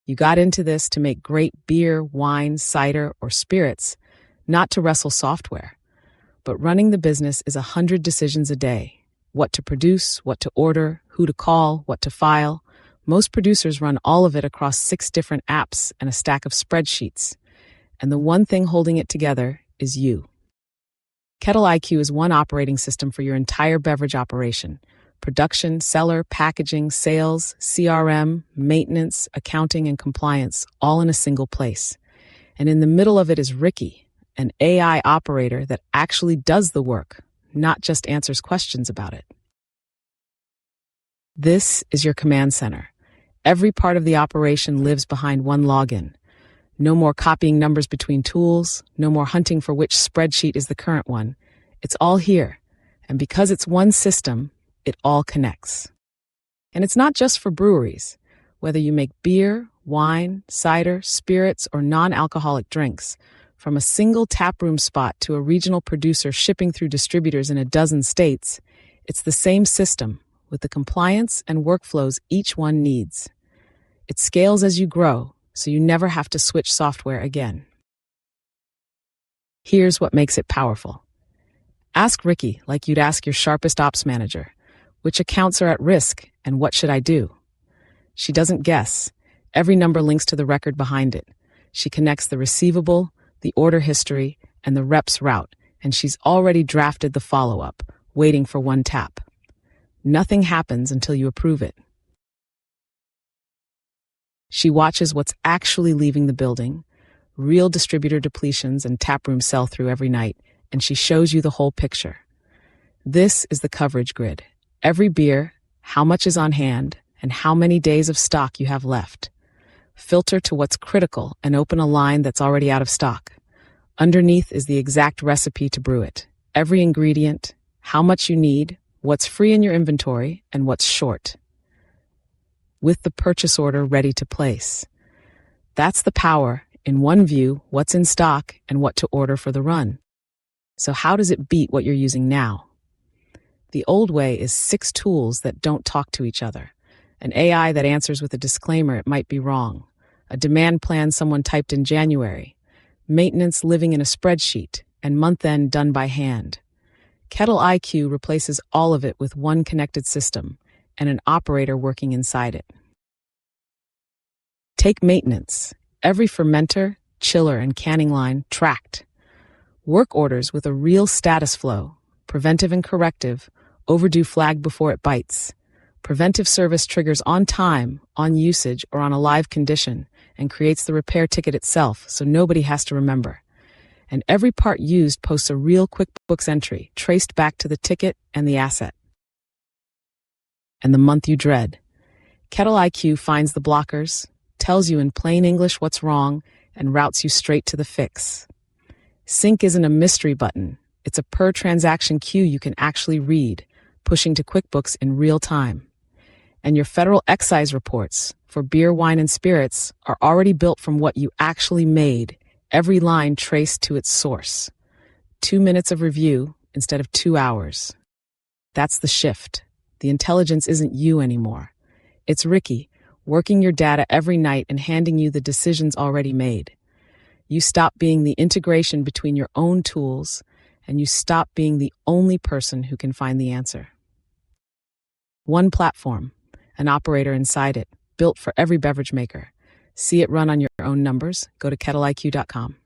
You got into this to make great beer, wine, cider, or spirits, not to wrestle software. But running the business is 100 decisions a day. What to produce, what to order, who to call, what to file. Most producers run all of it across 6 different apps and a stack of spreadsheets. And the one thing holding it together is you. KettleiQ is one operating system for your entire beverage operation. Production, cellar, packaging, sales, CRM, maintenance, accounting, and compliance, all in a single place. And in the middle of it is Ricky, an AI operator that actually does the work, not just answers questions about it. This is your command center. Every part of the operation lives behind one login. No more copying numbers between tools, no more hunting for which spreadsheet is the current one. It's all here. And because it's one system, it all connects. And it's not just for breweries. Whether you make beer, wine, cider, spirits, or non-alcoholic drinks, from a single taproom spot to a regional producer shipping through distributors in a dozen states, it's the same system with the compliance and workflows each one needs. It scales as you grow, so you never have to switch software again. Here's what makes it powerful. Ask Ricky like you'd ask your sharpest ops manager. Which accounts are at risk, and what should I do? She doesn't guess. Every number links to the record behind it. She connects the receivable, the order history, and the rep's route, and she's already drafted the follow-up, waiting for one tap. Nothing happens until you approve it. She watches what's actually leaving the building, real distributor depletions and taproom sell-through every night, and she shows you the whole picture. This is the coverage grid. Every beer, how much is on hand, and how many days of stock you have left. Filter to what's critical and open a line that's already out of stock. Underneath is the exact recipe to brew it. Every ingredient, how much you need, what's free in your inventory, and what's short. With the purchase order ready to place. That's the power, in one view, what's in stock and what to order for the run. So how does it beat what you're using now? The old way is 6 tools that don't talk to each other. An AI that answers with a disclaimer it might be wrong. A demand plan someone typed in January. Maintenance living in a spreadsheet, and month-end done by hand. KettleiQ replaces all of it with one connected system and an operator working inside it. Take maintenance. Every fermenter, chiller, and canning line tracked. Work orders with a real status flow, preventive and corrective, overdue flag before it bites. Preventive service triggers on time, on usage, or on a live condition, and creates the repair ticket itself so nobody has to remember. And every part used posts a real QuickBooks entry, traced back to the ticket and the asset. And the month you dread. KettleiQ finds the blockers, tells you in plain English what's wrong, and routes you straight to the fix. Sync isn't a mystery button. It's a per-transaction queue you can actually read, pushing to QuickBooks in real time. And your federal excise reports for beer, wine, and spirits are already built from what you actually made, every line traced to its source. 2 minutes of review instead of 2 hours. That's the shift. The intelligence isn't you anymore. It's Ricky, working your data every night and handing you the decisions already made. You stop being the integration between your own tools, and you stop being the only person who can find the answer. One platform, an operator inside it, built for every beverage maker. See it run on your own numbers? Go to KettleiQ.com.